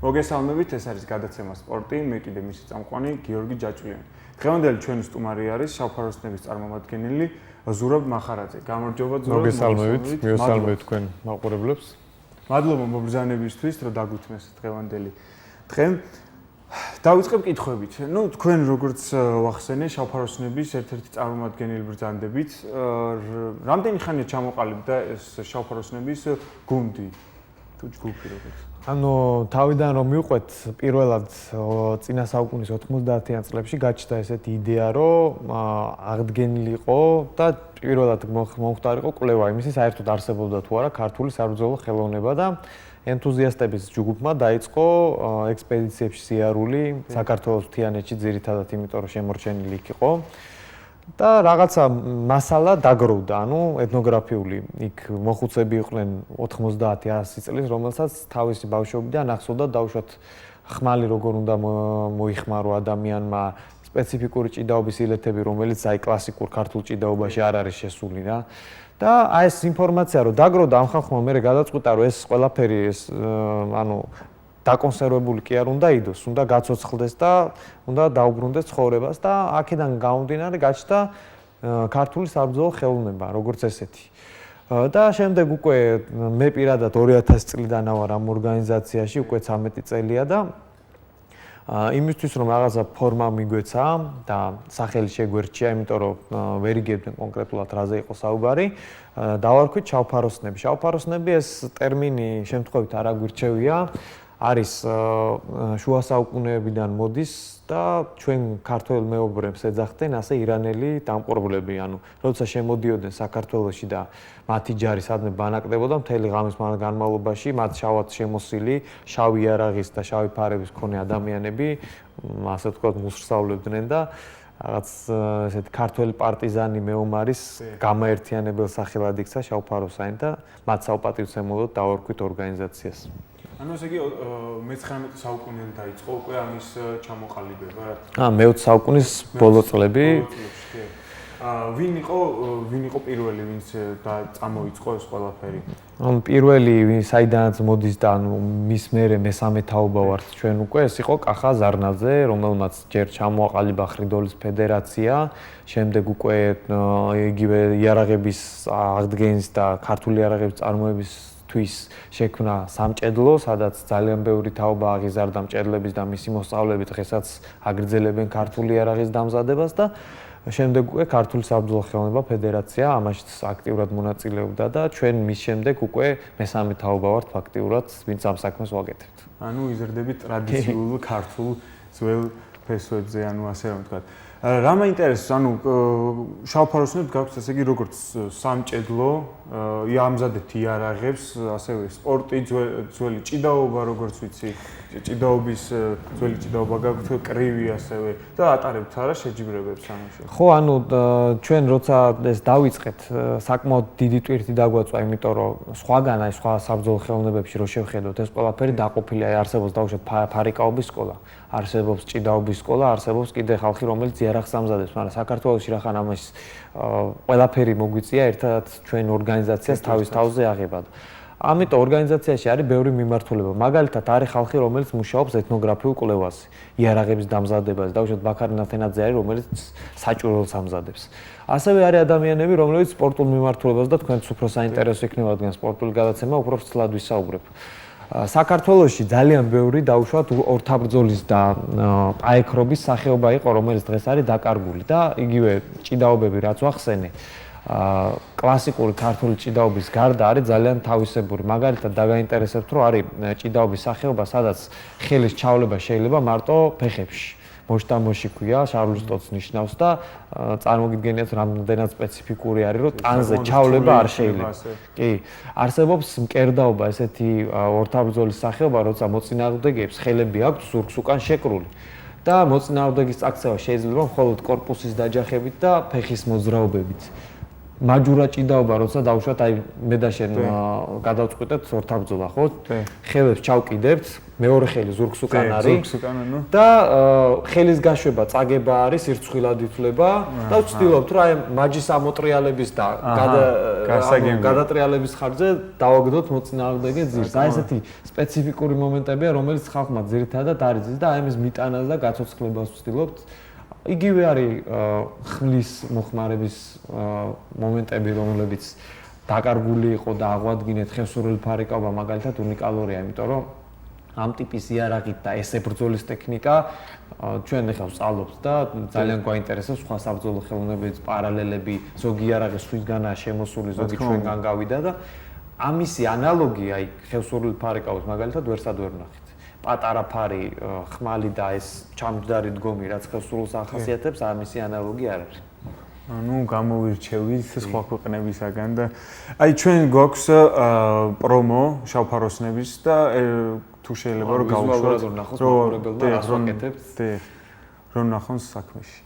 მოგესალმებით, ეს არის გადაცემა სპორტი, მე კიდე მისი წამყვანი გიორგი ჯაჭვიანი. დღევანდელი ჩვენი სტუმარი არის შავფაროსნების წარმომადგენელი ზურაბ მახარაძე. გამარჯობა ზურაბ. მოგესალმებით, მივესალმებით თქვენ მაყურებლებს. მადლობა მობრძანებისთვის, რომ დაგვითმეს დღევანდელი დღე. დავიწყებ კითხვებით. თქვენ როგორც ვახსენე, შავფაროსნების ერთ-ერთი წარმომადგენელი ბრძანდებით, რამდენი ხანია ჩამოყალიბდა ეს შავფაროსნების გუნდი? თუ ჯგუფი როგორც თავიდან რომ მივყვეთ, პირველად წინა საუკუნის 90-იან წლებში გაჩნდა ესეთი იდეა, რომ აღდგენილიყო და პირველად მომხდარიყო კვლევა იმისი, საერთოდ არსებობდა თუ არა ქართული საბრძოლო ხელოვნება და ენთუზიასტების ჯგუფმა დაიწყო ექსპედიციებში სიარული საქართველოს მთიანეთში, ძირითადად იმიტომ რომ შემორჩენილი იქ იყო. და რაღაცა მასალა დაგროვდა, ეთნოგრაფიული. იქ მოხუცები იყვნენ 90-100 წლის, რომელსაც თავისი ბავშვობიდან ახსოვდა დაუშვათ ხმალი როგორ უნდა მოიხმარო ადამიანმა, სპეციფიკური ჭიდაობის ილეთები, რომელიც აი კლასიკურ ქართულ ჭიდაობაში არ არის შესული რა. და აი ეს ინფორმაცია რომ დაგროვდა ამ ხალხმა მე გადაწყვიტა რომ ეს ყველაფერი ეს დაკონსერვებული კი არ უნდა იდოს, უნდა გაცოცხლდეს და უნდა დაუბრუნდეს ცხოვრებას და აქედან გამომდინარე გაჩნდა ქართული საბრძოლო ხელოვნება, როგორც ესეთი. და შემდეგ უკვე მე პირადად 2000 წლიდან ვარ ამ ორგანიზაციაში, უკვე 13 წელია და იმისთვის რომ რაღაცა ფორმა მიგვეცა და სახელი შეგვერჩია, იმიტომ რომ ვერ იგებდნენ კონკრეტულად რაზე იყო საუბარი, დავარქვით შავფაროსნები. შავფაროსნები ეს ტერმინი შემთხვევით არ აგვირჩევია. არის შუა საუკუნეებიდან მოდის და ჩვენ ქართველ მეობრებს ეძახდნენ ასე ირანელი დამპყრობლები, როცა შემოდიოდნენ საქართველოში და მათი ჯარი სადმე ბანაკდებოდა, მთელი ღამის განმავლობაში მათ შავად შემოსილი, შავი იარაღის და შავი ფარების მქონე ადამიანები, ასე ვთქვათ, მოსწავლებდნენ და რაღაც ესეთი ქართველი პარტიზანი მეომარის გამაერთიანებელ სახელად იქცა შავფაროსანი და მათ საუპატივცემლოდ დავარქვით ორგანიზაციას. ესე იგი მე-19 საუკუნიდან დაიწყო უკვე ამის ჩამოყალიბება რა. მე-20 საუკუნის ბოლო წლები. ვინ იყო პირველი, ვინც წამოიწყო ეს ყველაფერი? პირველი, საიდანაც მოდის და მის მერე მესამე თაობა ვართ ჩვენ უკვე, ეს იყო კახა ზარნაძე, რომელმაც ჯერ ჩამოაყალიბა ხრიდოლის ფედერაცია, შემდეგ უკვე იგივე იარაღების აღდგენის და ქართული იარაღების წარმოების თვის შექმნა სამჭედლო, სადაც ძალიან ბევრი თაობა აღიზარდა მჭედლების და მისი მოსწავლეები დღესაც აგრძელებენ ქართული იარაღის დამზადებას და შემდეგ უკვე ქართული საბრძოლო ხელოვნება ფედერაცია ამაშიც აქტიურად მონაწილეობდა და ჩვენ მის შემდეგ უკვე მესამე თაობა ვართ ფაქტიურად, ვინც ამ საქმეს ვაკეთებთ. იზრდებით ტრადიციულ ქართულ ძველ ფესვებზე, ასე რომ ვთქვათ. რა მაინტერესებს, შავფაროსნებს გაქვთ ესე იგი როგორც სამჭედლო, ამზადეთ იარაღებს, ასევე სპორტი, ძველი ჭიდაობა, როგორც ვიცი, ჭიდაობის ძველი ჭიდაობა გაქვთ, კრივი ასევე და ატარებთ არა შეჯიბრებებს ამაში. ხო, ჩვენ როცა ეს დავიწყეთ, საკმაოდ დიდი ტვირთი დაგვაწვა, იმიტომ რომ სხვაგან აი სხვა საბრძოლო ხელოვნებებში რო შევხედოთ, ეს ყველაფერი დაყოფილია, არსებობს დაუშვათ ფარიკაობის სკოლა, არსებობს ჭიდაობის სკოლა, არსებობს კიდე ხალხი, რომელიც იარაღს ამზადებს, მაგრამ საქართველოში რახან ამას ყველაფერი მოგვიწია ერთად ჩვენ ორგანიზაციას თავის თავზე აღებად. ამიტომ ორგანიზაციაში არის ბევრი მიმართულება. მაგალითად, არის ხალხი, რომელიც მუშაობს ეთნოგრაფიულ კვლევაზე, იარაღების დამზადებაზე, დაუშვათ ბაქარი ნათენაძე არის, რომელიც საჭურველს ამზადებს. ასევე არის ადამიანები, რომლებიც სპორტულ მიმართულებას და თქვენც უფრო საინტერესო იქნება, რადგან სპორტული გადაცემა უფრო ცლად ვისაუბრებ. საქართველოში ძალიან ბევრი დაუშვათ ორთაბრძოლის და პაექრობის სახეობა იყო, რომელიც დღეს არის დაკარგული და იგივე ჭიდაობები რაც ვახსენე, კლასიკური ქართული ჭიდაობის გარდა არის ძალიან თავისებური. მაგალითად, დაგაინტერესებთ, რომ არის ჭიდაობის სახეობა, სადაც ხელის ჩავლება შეიძლება მარტო ფეხებში. მოშტამოში ქვია, შარლის ტოტს ნიშნავს და წარმოგიდგენიათ რამდენად სპეციფიკური არის, რომ ტანზე ჩავლება არ შეიძლება. კი, არსებობს მკერდაობა, ესეთი ორთაბრძოლის სახეობა, როცა მოწინააღმდეგეებს ხელები აქვთ ზურგს უკან შეკრული. და მოწინააღმდეგის წაქცევა შეიძლება მხოლოდ კორპუსის დაჯახებით და ფეხის მოძრაობებით. მაჯურა ჭიდაობა როცა დავუშვათ აი მე და შენ გადავწყვეტეთ ორთაბრძოლა ხო? ხელებს ჩავკიდებთ, მეორე ხელი ზურგს უკან არის. ზურგს უკან ანუ და ხელის გაშვება, წაგება არის, სირცხვილად ითვლება და ვცდილობთ რომ აი მაჯის ამოტრიალების და გადატრიალების ხარჯზე დავაგდოთ მოწინააღმდეგე ძირს. აი ესეთი სპეციფიკური მომენტებია, რომელიც ხალხმა ძირითადად არ იცის და აი ამის მიტანას და გაცოცხლებას ვცდილობთ. იგივე არის ხმლის მოხმარების მომენტები, რომლებიც დაკარგული იყო და აღვადგინეთ ხევსურელი ფარიკაობა მაგალითად უნიკალურია, იმიტომ რომ ამ ტიპის იარაღით და ესე ბრძოლის ტექნიკა ჩვენ ახლა ვსწავლობთ და ძალიან გვაინტერესებს სხვა საბრძოლო ხელოვნებების პარალელები, ზოგი იარაღი სხვისგანაა შემოსული, ზოგი ჩვენგან გავიდა და ამისი ანალოგი აი ხევსურელი ფარიკაობის მაგალითად ვერსად ვერ ვნახეთ. პატარა ფარი, ხმალი და ეს ჩამჯდარი დგომი, რაც ხევსურელს ახასიათებს, ამისი ანალოგი არ არის. ანუ გამოვირჩევით სხვა ქვეყნებისაგან და აი ჩვენ გვაქვს პრომო შავფაროსნების და თუ შეიძლება რომ გავუშვათ რომ ნახონ საქმეში.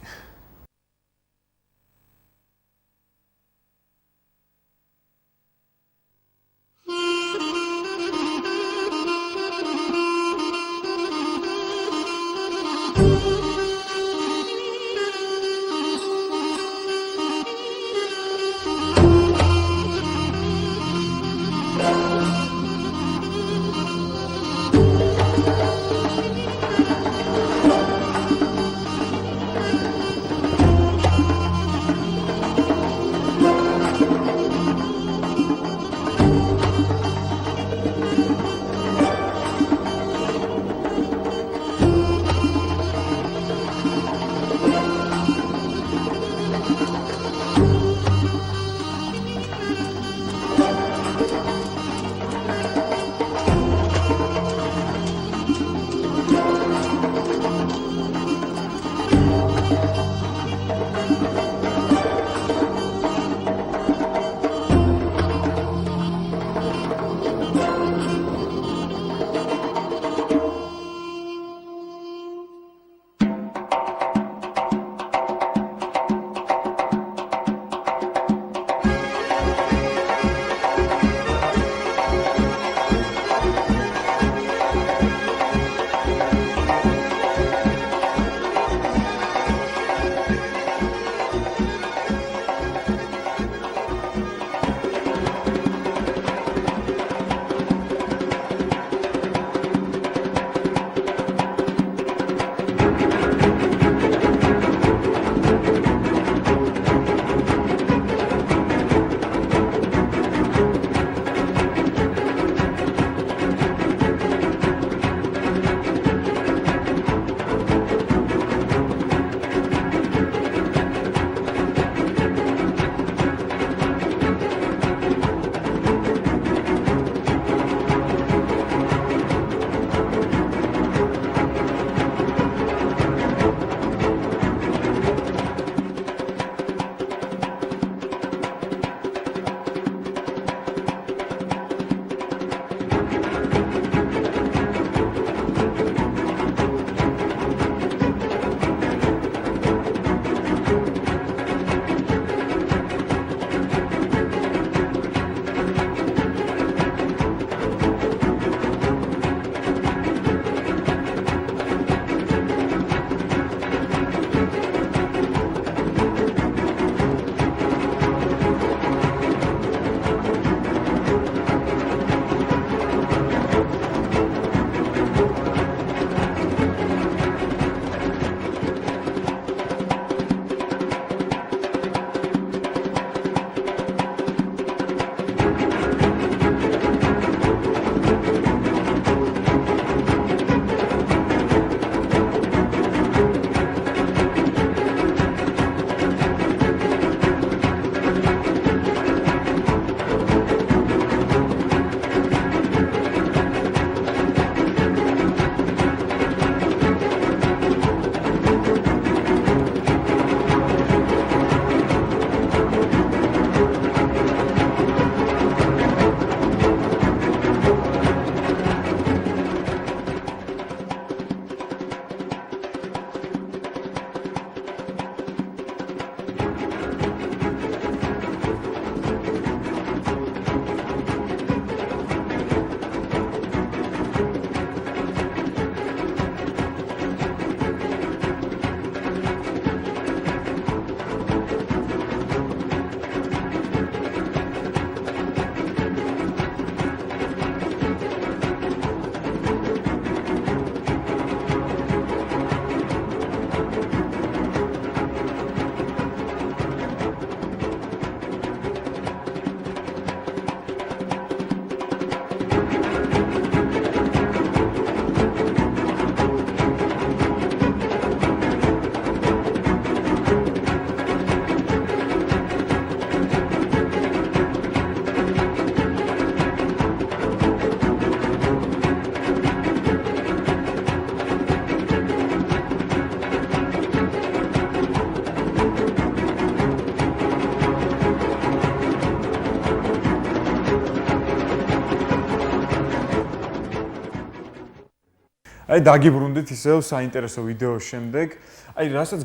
აი დაგიბრუნდით ისევ საინტერესო ვიდეოს შემდეგ. აი რასაც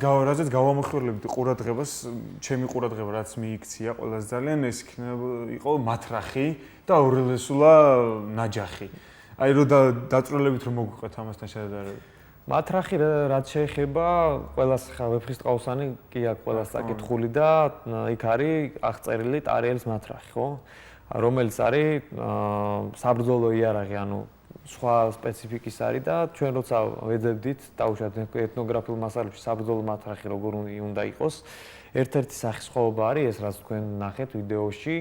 გავამახვილებთ ყურადღებას, ჩემი ყურადღება რაც მიიქცია ყველაზე ძალიან ეს იყო მათრახი და ორელესულა ნაჯახი. აი რო დაწვრილებით რომ მოგვიყვეთ ამასთან შედარებით. მათრახი რაც შეეხება ყველას ხა ვეფხისტყაოსანი კი აქვს ყველას საკითხული და იქ არის აღწერილი ტარიელის მათრახი, ხო? რომელიც არის საბრძოლო იარაღი, ანუ სხვა სპეციფიკის არის და ჩვენ როცა ვეძებდით დაუშვათ ეთნოგრაფიულ მასალებში საბრძოლო მათრახი როგორ უნდა იყოს, ერთ-ერთი სახესხვაობა არის ეს რაც თქვენ ნახეთ ვიდეოში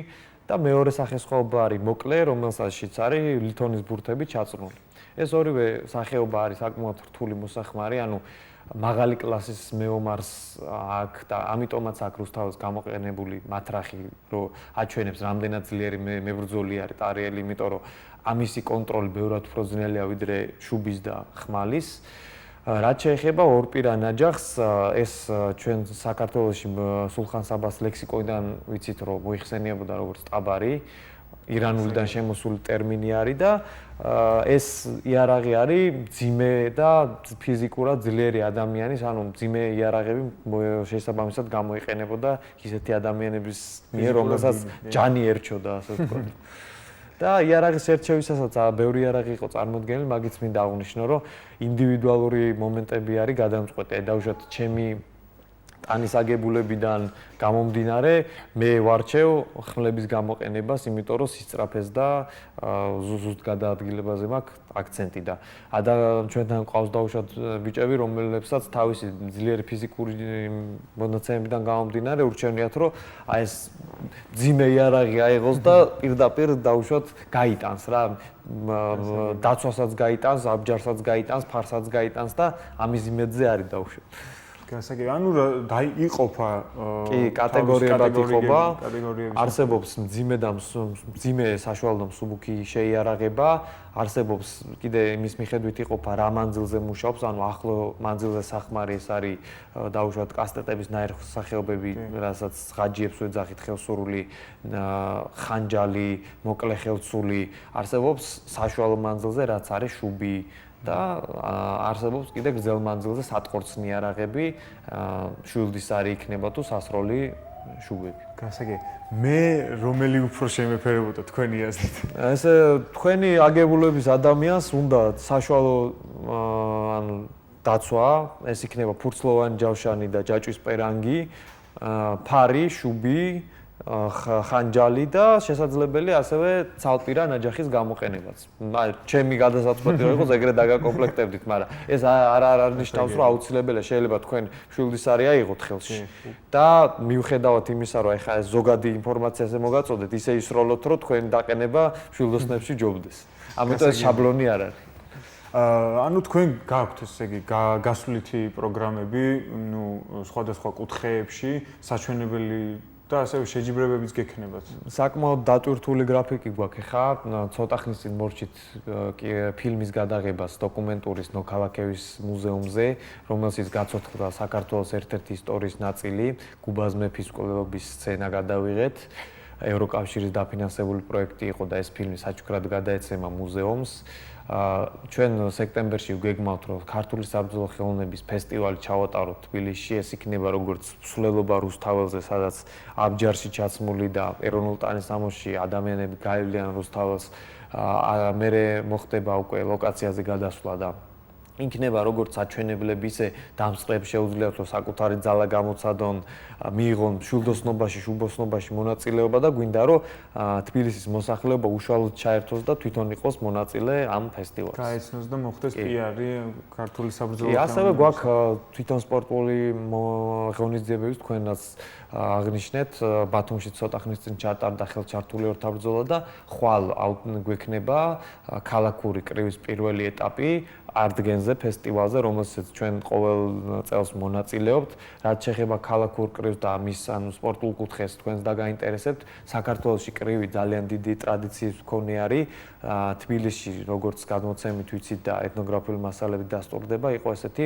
და მეორე სახესხვაობა არის მოკლე, რომელსაც არის ლითონის ბურთები ჩაწნული. ეს ორივე სახეობა არის საკმაოდ რთული მოსახმარი, ანუ მაღალი კლასის მეომარს აქვს და ამიტომაც აქვს რუსთაველს გამოყენებული მათრახი, რომ აჩვენებს რამდენად ძლიერი მებრძოლი არის ტარიელი, იმიტომ რომ ამისი კონტროლი ბევრად უფრო ძნელია ვიდრე შუბის და ხმალის. რაც შეეხება ორპირა ნაჯახს, ეს ჩვენ საქართველოში სულხან საბას ლექსიკონიდან ვიცით, რომ მოიხსენიებოდა როგორც ტაბარი, ირანულიდან შემოსული ტერმინი არის და ეს იარაღი არის მძიმე და ფიზიკურად ძლიერი ადამიანის, ანუ მძიმე იარაღები შესაბამისად გამოიყენებოდა ისეთი ადამიანების მიერ, რომელსაც ჯანი ერჩოდა, ასე ვთქვათ. და იარაღის ერჩევისასაც ბევრი იარაღი იყო წარმოდგენილი, მაგით მინდა აღვნიშნო, რომ ინდივიდუალური მომენტები არის გადამწყვეტი. დაუშვათ ჩემი ტანის აგებულებიდან გამომდინარე, მე ვარჩევ ხმლების გამოყენებას, იმიტომ რომ სისწრაფეს და ზუსტ გადაადგილებაზე მაქვს აქცენტი და ჩვენთან ყავს დაუშვათ ბიჭები, რომლებსაც თავისი ძლიერი ფიზიკური მონაცემებიდან გამომდინარე ურჩევნიათ, რომ აი ეს ძიმე იარაღი აიღოს და პირდაპირ დაუშვათ გაიტანს რა, დაცვასაც გაიტანს, აბჯარსაც გაიტანს, ფარსაც გაიტანს და ამის იმედზე არის დაუშვათ. გასაგები, ანუ იყოფა კატეგორიებად იყოფა. არსებობს მძიმე და მძიმე საშუალო და მსუბუქი შეიარაღება, არსებობს კიდე იმის მიხედვით იყოფა რა მანძილზე მუშაობს, ანუ ახლო მანძილზე სახმარი ეს არის დაუშვათ კასტეტების ნაირსახეობები, რასაც ღაჯიებს ვეძახით ხელსურული, ხანჯალი, მოკლე ხელცული, არსებობს საშუალო მანძილზე რაც არის შუბი და არსებობს კიდე გრძელ მანძილზე სატყორცნი იარაღები, შვილდის არის იქნება თუ სასროლი შუბები. გასაგები, მე რომელი უფრო შემეფერებოდა თქვენი აზრით? ესე თქვენი აგებულების ადამიანს უნდა საშუალო ანუ დაცვა, ეს იქნება ფურცლოვანი ჯავშანი და ჯაჭვის პერანგი, ფარი, შუბი, ხანჯალი და შესაძლებელი ასევე ცალპირა ნაჯახის გამოყენებაც. ჩემი გადასაწყვეტი რო იყოს ეგრე დაგაკომპლექტებდით, მაგრამ ეს არ არნიშნავს, რომ აუცილებელია შეიძლება თქვენ შვილდის არი აიღოთ ხელში. და მიუხედავად იმისა, რომ ეხა ეს ზოგადი ინფორმაციაზე მოგაწოდეთ, ისე ისროლოთ, რომ თქვენ დაყენება შვილდოსნებში ჯობდეს. ამიტომ ეს შაბლონი არ არის. ანუ თქვენ გაქვთ ესე იგი გასვლითი პროგრამები, ნუ სხვადასხვა კუთხეებში, საჩვენებელი და ასევე შეჯიბრებებიც გექნებათ. საკმაოდ დატვირთული გრაფიკი გვაქვს ხა, ცოტა ხნის წინ მორჩით ფილმის გადაღებას დოკუმენტურის ნოქალაქევის მუზეუმზე, რომელშიც გაცოცხლდა საქართველოს ერთ-ერთი ისტორიის ნაწილი, გუბაზ მეფის მკვლელობის სცენა გადავიღეთ. ევროკავშირის დაფინანსებული პროექტი იყო და ეს ფილმი საჩუქრად გადაეცემა მუზეუმს. ჩვენ სექტემბერში ვგეგმავთ, რომ ქართული საბრძოლო ხელოვნების ფესტივალი ჩავატაროთ თბილისში, ეს იქნება როგორც მსვლელობა რუსთაველზე, სადაც აბჯარში ჩაცმული და ეროვნულ ტანის სამოსში ადამიანები გაივლიან რუსთაველს, მერე მოხდება უკვე ლოკაციაზე გადასვლა და იქნება როგორც საჩვენებლები, ისე დამწყებს შეუძლიათ რომ საკუთარი ძალა გამოცადონ, მიიღონ შვილდოსნობაში, შუბოსნობაში მონაწილეობა და გვინდა რომ თბილისის მოსახლეობა უშუალოდ ჩაერთოს და თვითონ იყოს მონაწილე ამ ფესტივალში. გაეცნოს და მოხდეს პიარი ქართული საბრძოლო ხელოვნების. ასევე გვაქვს თვითონ სპორტული ღონისძიებების თქვენაც აღნიშნეთ, ბათუმში ცოტა ხნის წინ ჩატარდა ხელჩართული ორთაბრძოლა და ხვალ გვექნება ქალაქური კრივის პირველი ეტაპი არტგენზე ფესტივალზე, რომელსაც ჩვენ ყოველ წელს მონაწილეობთ. რაც შეეხება ქალაქურ კრივს და მის ანუ სპორტულ კუთხეს თქვენს დაგაინტერესებთ, საქართველოში კრივი ძალიან დიდი ტრადიციის მქონე არის. თბილისში როგორც გადმოცემით ვიცით და ეთნოგრაფიული მასალებით დასტურდება, იყო ესეთი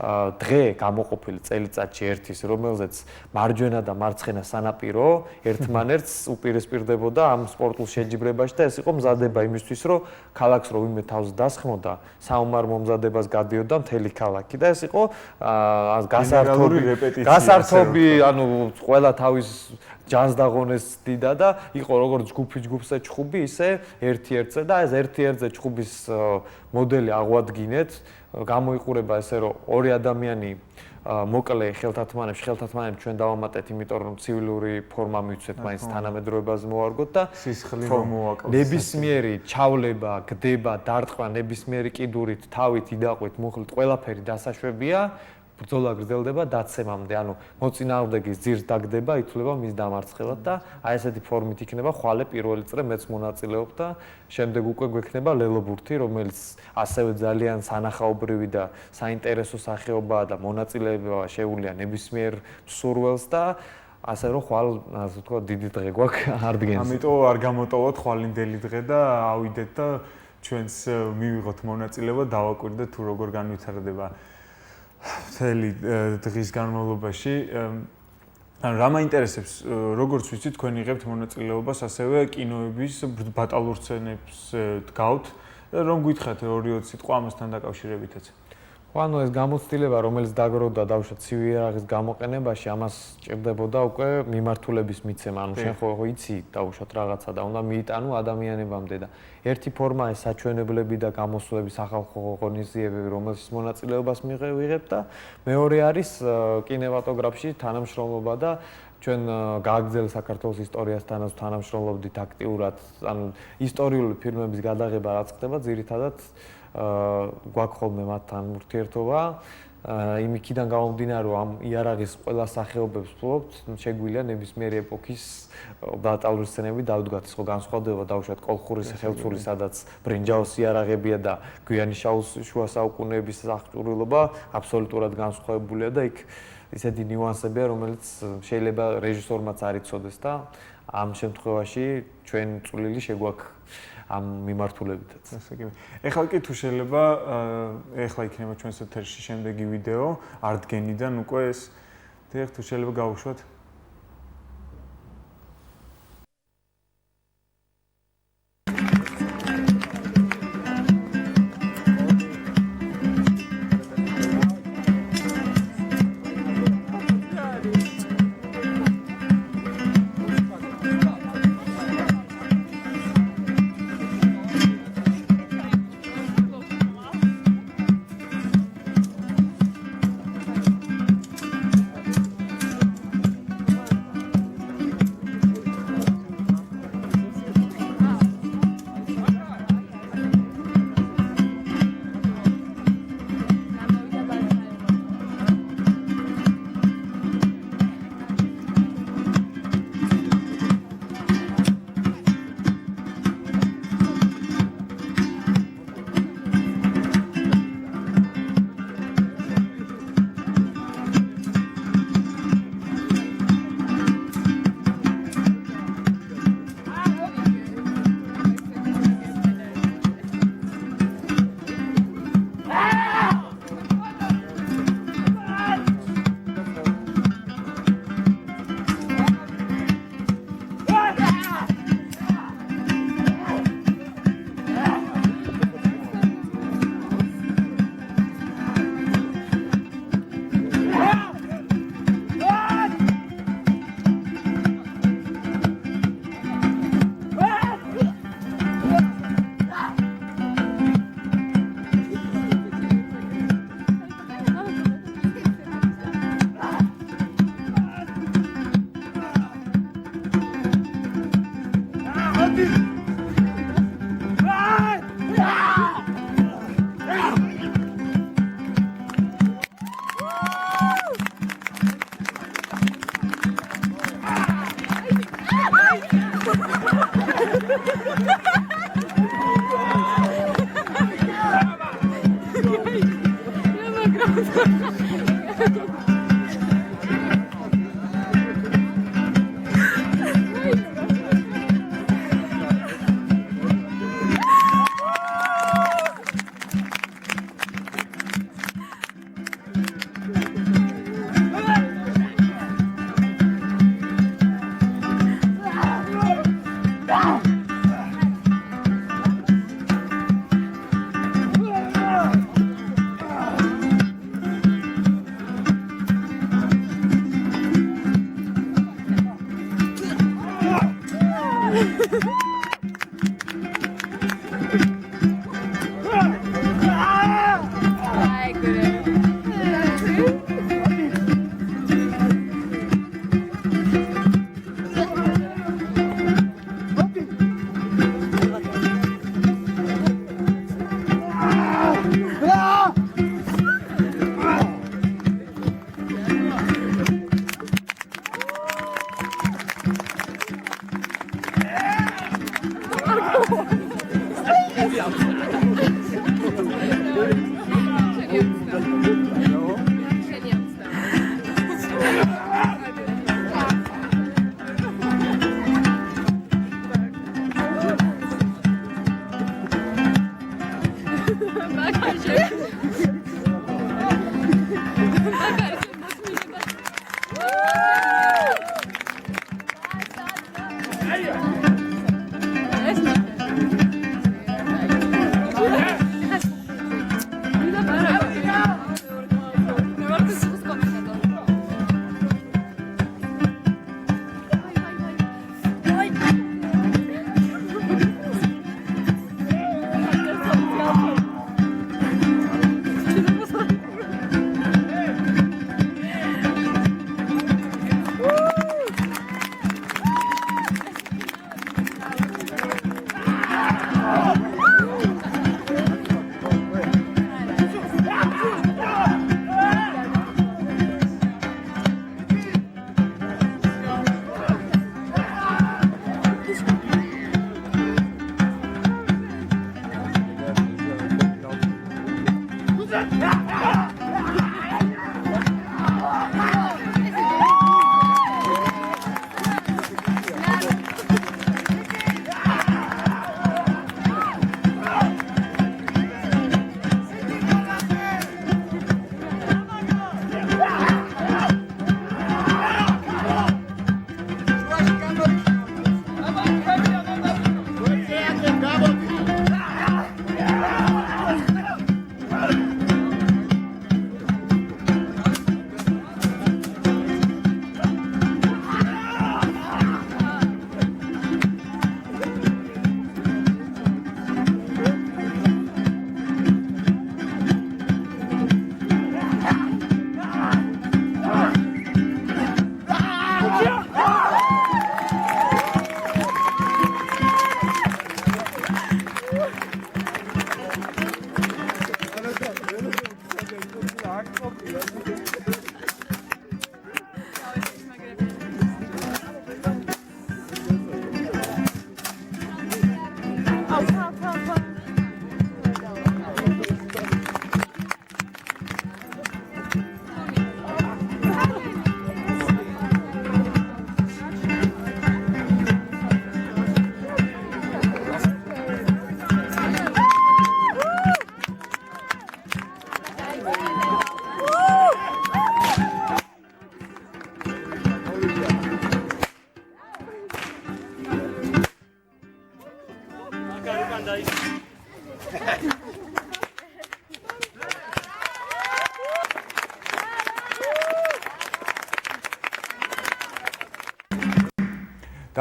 დღე გამოყოფილი წელიწადში ერთის, რომელზეც მარჯვენა და მარცხენა სანაპირო ერთმანერთს უპირისპირდებოდა ამ სპორტულ შეჯიბრებაში და ეს იყო მზადება იმისთვის, რომ ქალაქს რო ვინმე თავს დასხმოდა, საომარ მომზადებას გადიოდა მთელი ქალაქი და ეს იყო გასართობი, ანუ ყველა თავის ჯანს დაღონეს დიდა და იყო როგორც ჯგუფი ეჭხუბი, ისე ერთ-ერთზე და ეს ერთ-ერთზე ჯგუფის მოდელი აღვადგინეთ, გამოიყურება ესე რომ ორი ადამიანი მოკლე ხელთათმანებში ჩვენ დავამატეთ, იმიტომ რომ ცივილური ფორმა მივცეთ, მაინც თანამედროვეობაზე მოვარგოთ და სისხლი რომ მოვაკლოთ. ნებისმიერი ჩავლება, გდება, დარტყმა, ნებისმიერი კიდურით, თავით, იდაყვით, მუხლით, ყველაფერი დასაშვებია. ბრძოლა გრძელდება დაცემამდე, ანუ მოწინააღმდეგის ძირს დაგდება, ითვლება მის დამარცხებად და აი ესეთი ფორმით იქნება ხვალე პირველი წრე მეც მონაწილეობ და შემდეგ უკვე გვექნება ლელობურთი, რომელიც ასევე ძალიან სანახაობრივი და საინტერესო სახეობაა და მონაწილეობა შეუულია ნებისმიერ მსურველს და ასე რომ ხვალ, ასე ვთქვათ, დიდი დღე გვაქვს ადგენს. ამიტომ არ გამოტოვოთ ხვალინდელი დღე და ავიდეთ და ჩვენს მივიღოთ მონაწილეობა, დავაკვირდეთ თუ როგორ განვითარდება მთელი დღის განმავლობაში. ანუ რა მაინტერესებს, როგორც ვიცით, თქვენ იღებთ მონაწილეობას ასევე კინოების ბატალურ სცენებს დგავთ, რომ გითხრათ ორი-ორი სიტყვა ამასთან დაკავშირებითაც. ანუ ეს გამოცდილება, რომელიც დაგროვდა დავუშვათ ცივი იარაღის გამოყენებაში, ამას ჭირდებოდა უკვე მიმართულების მიცემა. ანუ შენ ხო იცი დავუშვათ რაღაცა და უნდა მიიტანო ადამიანებამდე და ერთი ფორმა ეს საჩვენებლები და გამოსვლები, სახალხო ღონისძიებები, რომელშიც მონაწილეობას ვიღებ და მეორე არის კინემატოგრაფში თანამშრომლობა და ჩვენ გააგრძელ საქართველოს ისტორიასთანაც თანამშრომლობდით აქტიურად, ანუ ისტორიული ფილმების გადაღება რაც ხდება, ძირითადად გვაქვს ხოლმე მათთან ურთიერთობა. იმიქიდან გამომდინარე, რომ ამ იარაღის ყველა სახეობებს ვფლობთ, შეგვიძლია ნებისმიერი ეპოქის ბატალური სცენები დავდგათ, ის ხო განსხვავდება დავუშვათ კოლხურის ხელცური, სადაც ბრინჯაოს იარაღებია და გვიანი შუა საუკუნეების აღჭურვილობა აბსოლუტურად განსხვავებულია და იქ ისეთი ნიუანსებია, რომელიც შეიძლება რეჟისორმაც არ იცოდეს და ამ შემთხვევაში ჩვენ წვლილი შეგვაქვს ამ მიმართულებითაც. ეხლა კი თუ შეიძლება, ეხლა იქნება ჩვენს ეთერში შემდეგი ვიდეო, არდგენიდან უკვე ეს დიახ, თუ შეიძლება გავუშვათ.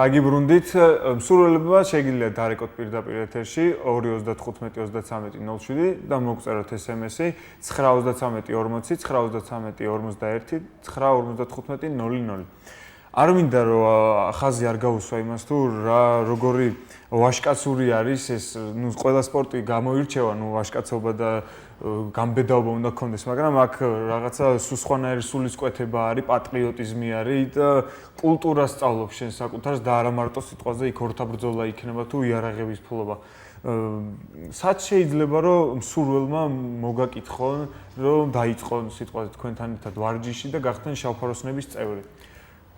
დაგიბრუნდით, მსურველებმა შეგიძლიათ დარეკოთ პირდაპირ ეთერში 235-33-07 და მოგწეროთ SMS-ი 933-40, 933-41, 955-00. არ მინდა რომ ხაზი არ გაუსვა იმას თუ როგორი ვაშკაცური არის ეს, ნუ ყველა სპორტი გამოირჩევა, ნუ ვაშკაცობა და გამბედაობა უნდა გქონდეს, მაგრამ აქ რაღაცა სხვანაირი სულისკვეთება არის, პატრიოტიზმი არის და კულტურა სწავლობს შენ საკუთარს და არა მარტო სიტყვაზე იქ ორთაბრძოლა იქნება თუ იარაღების ფლობა. სად შეიძლება რომ მსურველმა მოგაკითხონ, რომ დაიწყონ სიტყვაზე თქვენთან ერთად ვარჯიში და გახდნენ შავფაროსნების წევრი?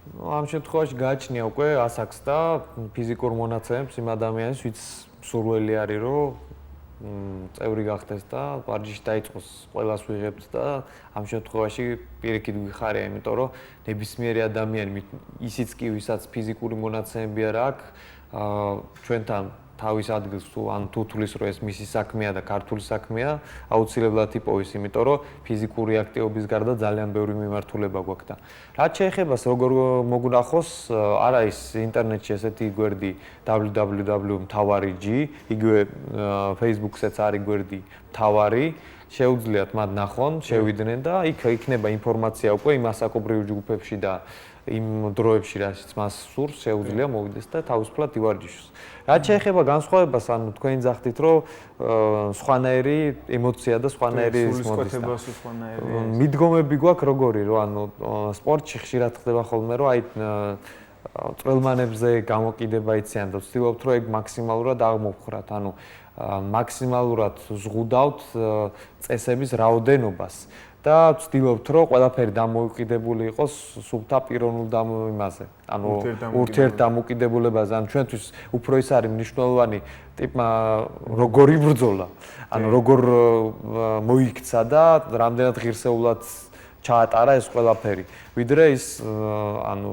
ამ შემთხვევაში გააჩნია უკვე ასაკს და ფიზიკურ მონაცემებს იმ ადამიანს, ვინც მსურველი არის, რომ წევრი გახდეს და ვარჯიში დაიწყოს, ყველას ვიღებთ და ამ შემთხვევაში პირიქით გვიხარია, იმიტომ რომ ნებისმიერი ადამიანი, ისიც კი, ვისაც ფიზიკური მონაცემები არ აქვს, ჩვენთან თავის ადგილს თუ თulis რომ ეს მისი საქმეა და ქართული საქმეა, აუცილებლად იპოვის, იმიტომ რომ ფიზიკური აქტივობის გარდა ძალიან ბევრი მიმართულება გვაქვს და რაც შეეხება როგორ მოგნახოს, არ არის ინტერნეტში ესეთი გვერდი www.mtawari.g, იგივე Facebook-საც არის გვერდი მთავარი, შეუძლიათ მათ ნახონ, შევიდნენ და იქ იქნება ინფორმაცია უკვე იმ ასაკობრივ ჯგუფებში და იმ დროებში, რასაც მას სურს, შეუძლია მოვიდეს და თავისუფლად ივარჯიშოს. რაც შეეხება განსხვავებას, ანუ თქვენ ძახდით, რომ სხვანაირი ემოცია და სხვანაირი მოდის. მიდგომები გვაქვს როგორი, რომ ანუ სპორტში ხშირად ხდება ხოლმე, რომ აი წვრილმანებზე გამოკიდება იციან და ვცდილობთ, რომ ეგ მაქსიმალურად აღმოვხრათ, ანუ მაქსიმალურად ზღუდავთ წესების რაოდენობას. და ვცდილობთ, რომ ყველაფერი დამოუკიდებული იყოს სულთა პიროვნულ იმაზე. ანუ ურთიერთდამოკიდებულებაზე. ანუ ჩვენთვის უფრო ის არის მნიშვნელოვანი ტიპმა როგორ იბრძოლა, ანუ როგორ მოიქცა და რამდენად ღირსეულად ჩაატარა ეს ყველაფერი. ვიდრე ის ანუ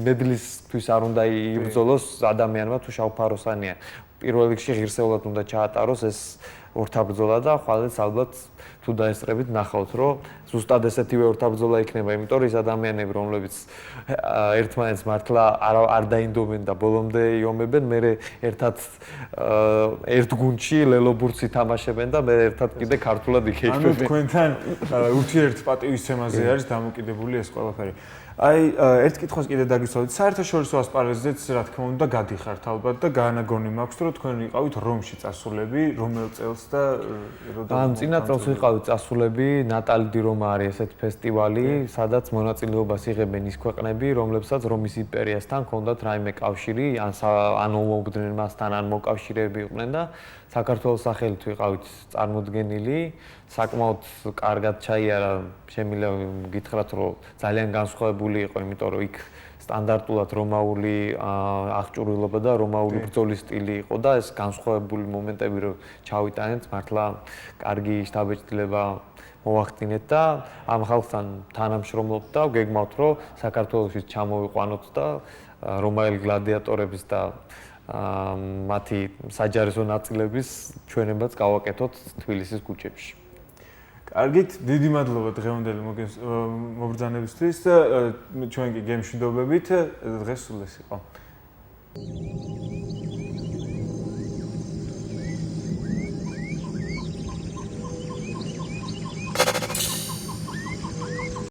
მედლისთვის არ უნდა იბრძოლოს ადამიანმა თუ შავფაროსანია. პირველ რიგში ღირსეულად უნდა ჩაატაროს ეს ორთაბრძოლა და ხვალეც ალბათ თუ დაესწრებით ნახავთ, რომ ზუსტად ესეთივე ორთაბრძოლა იქნება, იმიტომ რომ ის ადამიანები, რომლებიც ერთმანეთს მართლა არ დაინდობენ და ბოლომდე იომებენ, მე ერთად ერთ გუნდში ლელობურცი თამაშებენ და მე ერთად კიდე ქართულად იქეიფებენ. ანუ თქვენთან ურთიერთპატივისცემაზე არის დამოკიდებული ეს ყველაფერი. აი, ერთ კითხვას კიდე დაგისვათ. საერთაშორისო ასპარეზზეც, რა თქმა უნდა, გადიხართ ალბათ და განაგონი მაქვს, რომ თქვენ ვიყავით რომში წასულები, რომელ წელს და ან წინა წელს ვიყავით წასულები, ნატალი დი რომა არის ესეთი ფესტივალი, სადაც მონაწილეობას იღებენ ის ქვეყნები, რომლებსაც რომის იმპერიასთან ჰქონდათ რაიმე კავშირი, ან ომობდნენ მასთან, ან მოკავშირეები იყვნენ და საქართველოს სახელით ვიყავით წარმოდგენილი. საკმაოდ კარგად ჩაიარა, შემიძლია გითხრათ, რომ ძალიან განსხვავებული იყო, იმიტომ რომ იქ სტანდარტულად რომაული აღჭურვილობა და რომაული ბრძოლის სტილი იყო და ეს განსხვავებული მომენტები რომ ჩავიტანეთ, მართლა კარგი შთაბეჭდილება მოვახდინეთ და ამ ხალხთან თანამშრომლობთ და გეგმავთ, რომ საქართველოშიც ჩამოვიყვანოთ და რომაელი გლადიატორების და მათი საჯარისო ნაწილების ჩვენებაც გავაკეთოთ თბილისის ქუჩებში. კარგით, დიდი მადლობა დღევანდელი მობრძანებისთვის და ჩვენ კი გემშვიდობებით დღეს სულ ეს იყო.